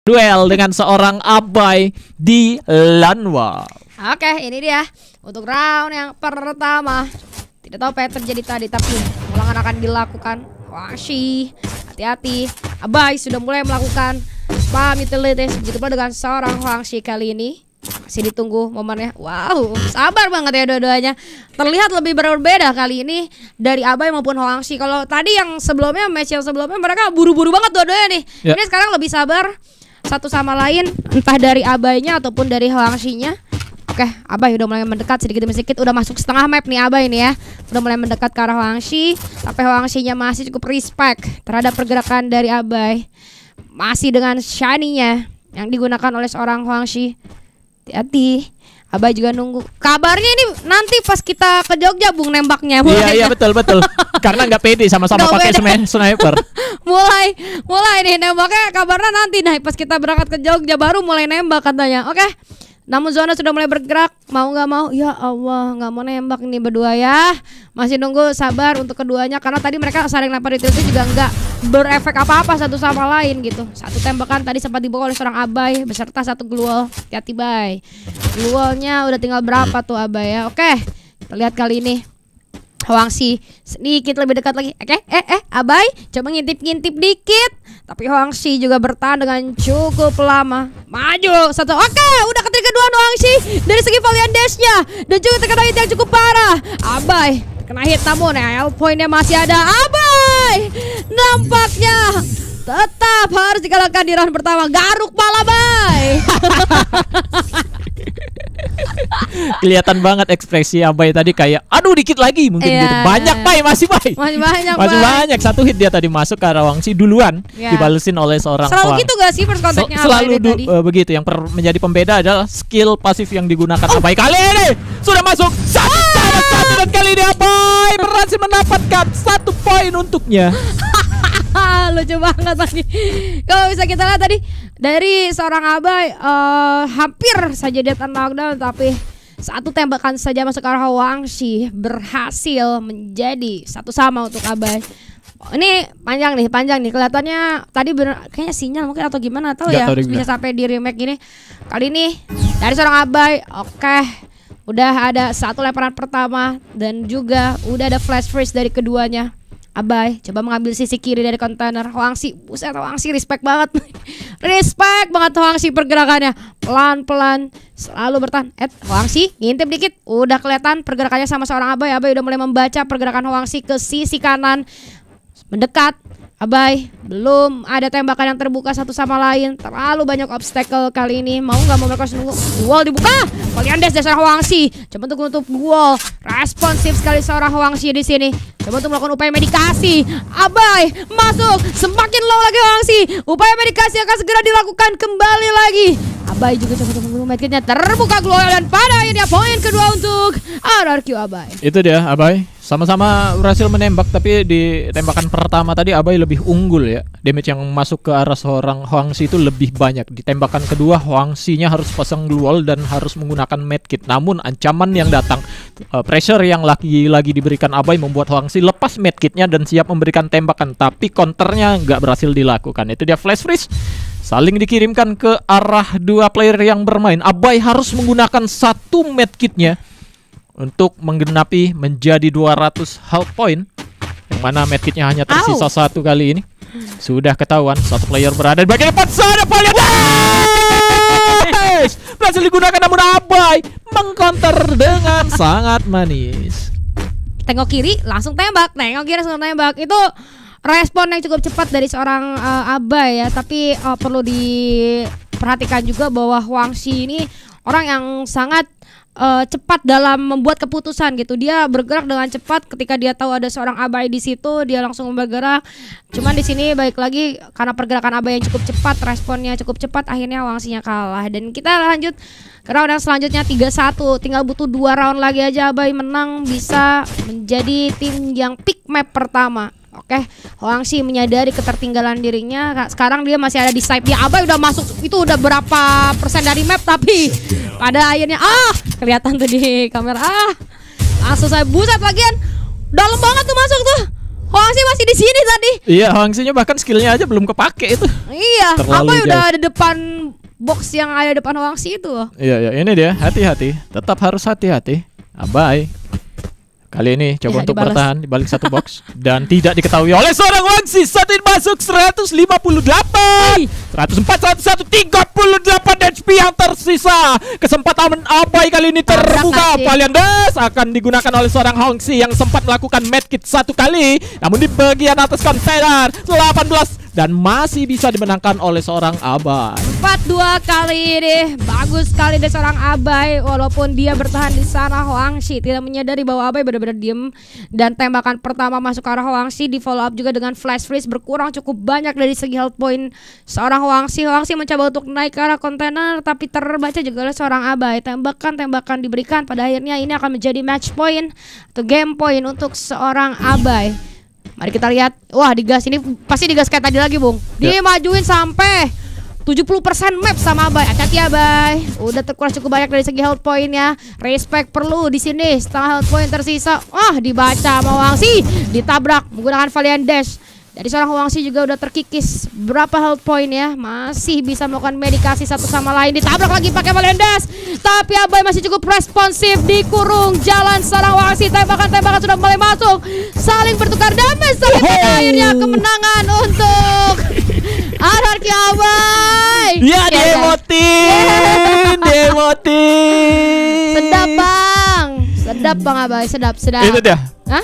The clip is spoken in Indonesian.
duel dengan seorang Abai di Lanwa. Oke, ini dia untuk round yang pertama. Tidak tahu apa yang terjadi tadi, tapi ulangan akan dilakukan. Washi, hati-hati. Abai sudah mulai melakukan spam utilities. Begitu pula dengan seorang Huangshi kali ini. Masih ditunggu momennya. Wow, sabar banget ya dua-duanya. Terlihat lebih berbeda kali ini dari Abai maupun Huangshi. Kalau tadi yang sebelumnya, match yang sebelumnya mereka buru-buru banget dua-duanya nih. Ya. Ini sekarang lebih sabar satu sama lain, entah dari Abainya ataupun dari Huangshi-nya. Oke, Abai udah mulai mendekat sedikit demi sedikit, udah masuk setengah map nih Abai ini ya. Udah mulai mendekat ke arah Huangshi, tapi Huangshi-nya masih cukup respect terhadap pergerakan dari Abai. Masih dengan shiny-nya yang digunakan oleh seorang Huangshi. Hati-hati. Abai juga nunggu. Kabarnya ini nanti pas kita ke Jogja Bung nembaknya. Iya betul. Karena nggak pede sama-sama Nggak pakai pede. sniper. mulai nih nembaknya, kabarnya nanti pas kita berangkat ke Jogja baru mulai nembak katanya. Oke. Namun zona sudah mulai bergerak, mau nggak mau, ya Allah nggak mau nembak nih berdua ya. Masih nunggu, sabar untuk keduanya karena tadi mereka saling lempar itu juga nggak berefek apa-apa satu sama lain gitu. Satu tembakan tadi sempat dibawa oleh seorang Abai beserta satu gluol. Hati-hati Bay. Gluolnya udah tinggal berapa tuh Abai ya? Oke, kita lihat kali ini Huangshi sedikit lebih dekat lagi. Oke, Abai coba ngintip-ngintip dikit. Tapi Huangshi juga bertahan dengan cukup lama. Maju satu. Oke, udah ketik kedua Huangshi dari segi valiant dash-nya dan juga terkena hit yang cukup parah. Abai terkena hit namun L point-nya masih ada. Abai nampaknya tetap harus dikalahkan di round pertama. Garuk pala Bay. Kelihatan banget ekspresi Abai tadi kayak aduh dikit lagi mungkin Iya, gitu. Banyak iya. Bai, masih Bai. Masih banyak Masih Bay. banyak. Satu hit dia tadi masuk ke arah Huangshi duluan, Iya. dibalesin oleh seorang Selalu Huang. gitu gak sih first contact-nya Selalu Abai tadi? begitu. Yang menjadi pembeda adalah skill pasif yang digunakan Abai kali ini. Sudah masuk satu dan kali ini Abai berhasil mendapatkan 1 poin untuknya. Lucu banget lagi. Kalau bisa kita lihat tadi dari seorang Abai hampir saja dia knockdown, tapi satu tembakan saja masuk ke arah Huangshi berhasil menjadi 1-1 untuk Abai. Ini panjang nih kelihatannya tadi kayaknya sinyal mungkin atau gimana tahu Nggak ya tahu juga. bisa sampai di remake gini. Kali ini dari seorang Abai. Oke, udah ada satu lemparan pertama dan juga udah ada flash freeze dari keduanya. Abai coba mengambil sisi kiri dari kontainer. Huangshi, buset Huangshi respect banget. Respect banget Huangshi pergerakannya. Pelan-pelan selalu bertahan. Huangshi ngintip dikit. Udah kelihatan pergerakannya sama seorang Abai. Abai udah mulai membaca pergerakan Huangshi ke sisi kanan. Mendekat. Abai belum ada tembakan yang terbuka satu sama lain. Terlalu banyak obstacle kali ini. Mau nggak mau mereka harus nunggu. Wall dibuka. Kalian des dasar Huangshi. Coba untuk menutup wall. Responsif sekali seorang Huangshi di sini. Coba untuk melakukan upaya medikasi. Abai masuk. Semakin low lagi Huangshi. Upaya medikasi akan segera dilakukan kembali lagi. Abai juga coba untuk menunggu medkitnya. Terbuka global dan pada akhirnya poin kedua untuk RRQ Abai. Itu dia Abai. Sama-sama berhasil menembak, tapi di tembakan pertama tadi Abai lebih unggul ya. Damage yang masuk ke arah seorang Huangshi itu lebih banyak. Di tembakan kedua Huangshi-nya harus pasang glue dan harus menggunakan medkit. Namun ancaman yang datang, pressure yang lagi diberikan Abai membuat Huangshi lepas medkitnya dan siap memberikan tembakan. Tapi counternya nggak berhasil dilakukan. Itu dia flash freeze. Saling dikirimkan ke arah dua player yang bermain. Abai harus menggunakan satu medkitnya untuk menggenapi menjadi 200 health point, yang mana medkitnya hanya tersisa satu kali ini. Sudah ketahuan satu player berada di bagian depan sana. Berhasil digunakan namun Abai mengcounter dengan sangat manis. Tengok kiri langsung tembak. Tengok kiri langsung tembak. Itu respon yang cukup cepat dari seorang Abai ya. Tapi perlu diperhatikan juga bahwa Huangshi ini orang yang sangat cepat dalam membuat keputusan gitu. Dia bergerak dengan cepat ketika dia tahu ada seorang Abai di situ, dia langsung bergerak. Cuman di sini baik lagi karena pergerakan Abai yang cukup cepat, responnya cukup cepat, akhirnya Huangshi-nya kalah. Dan kita lanjut ke round yang selanjutnya 3-1. Tinggal butuh 2 round lagi aja Abai menang bisa menjadi tim yang pick map pertama. Oke, Huangshi menyadari ketertinggalan dirinya. Sekarang dia masih ada di side dia. Abai udah masuk, itu udah berapa persen dari map, tapi pada akhirnya kelihatan tuh di kamera. Langsung saya buset lagian. Dalam banget tuh masuk tuh. Hoangsi masih di sini tadi. Iya, Hoangsinya bahkan skillnya aja belum kepake itu. Iya, Terlalu Abai udah jauh. ada depan box yang ada depan Hoangsi itu. Iya, ini dia. Hati-hati. Tetap harus hati-hati. Abai. Kali ini coba Ya, untuk dibalas. bertahan di balik satu box dan tidak diketahui oleh seorang Hoangsi. Saat ini masuk 158, 104, 101, 38 HP yang tersisa. Kesempatan Abai kali ini terbuka. Tabrak nggak sih? Valiant Dash akan digunakan oleh seorang Hoangsi yang sempat melakukan medkit satu kali, namun di bagian atas kontainer 18 dan masih bisa dimenangkan oleh seorang Abai. 4-2 kali ini. Bagus sekali dari seorang Abai. Walaupun dia bertahan di sana, Hoangsi tidak menyadari bahwa Abai benar-benar diem. Dan tembakan pertama masuk ke arah Hoangsi, di follow up juga dengan flash freeze, berkurang cukup banyak dari segi health point seorang Hoangsi. Hoangsi mencoba untuk naik ke arah kontainer, tapi terbaca juga oleh seorang Abai. Tembakan diberikan, pada akhirnya ini akan menjadi match point atau game point untuk seorang Abai. Mari kita lihat. Wah, digas ini pasti digas kayak tadi lagi, Bung. Dia majuin sampai 70% map sama Abai. Hati-hati Abai. Udah terkuras cukup banyak dari segi health point-nya. Respect perlu di sini. Setengah health point tersisa. Wah, dibaca sama Hoangsi. Ditabrak menggunakan Valiant Dash. Dari seorang Hoangsi juga udah terkikis. Berapa health point ya? Masih bisa melakukan medikasi satu sama lain. Ditabrak lagi pakai Valiant Dash. Tapi Abai masih cukup responsif. Dikurung jalan seorang Hoangsi. Tembakan-tembakan sudah mulai masuk. Saling bertukar damage. Sampai pada akhirnya kemenangan untuk Anarki Abai. Ya, diemotin. Sedap bang Abai. Sedap. Itu dia. Hah?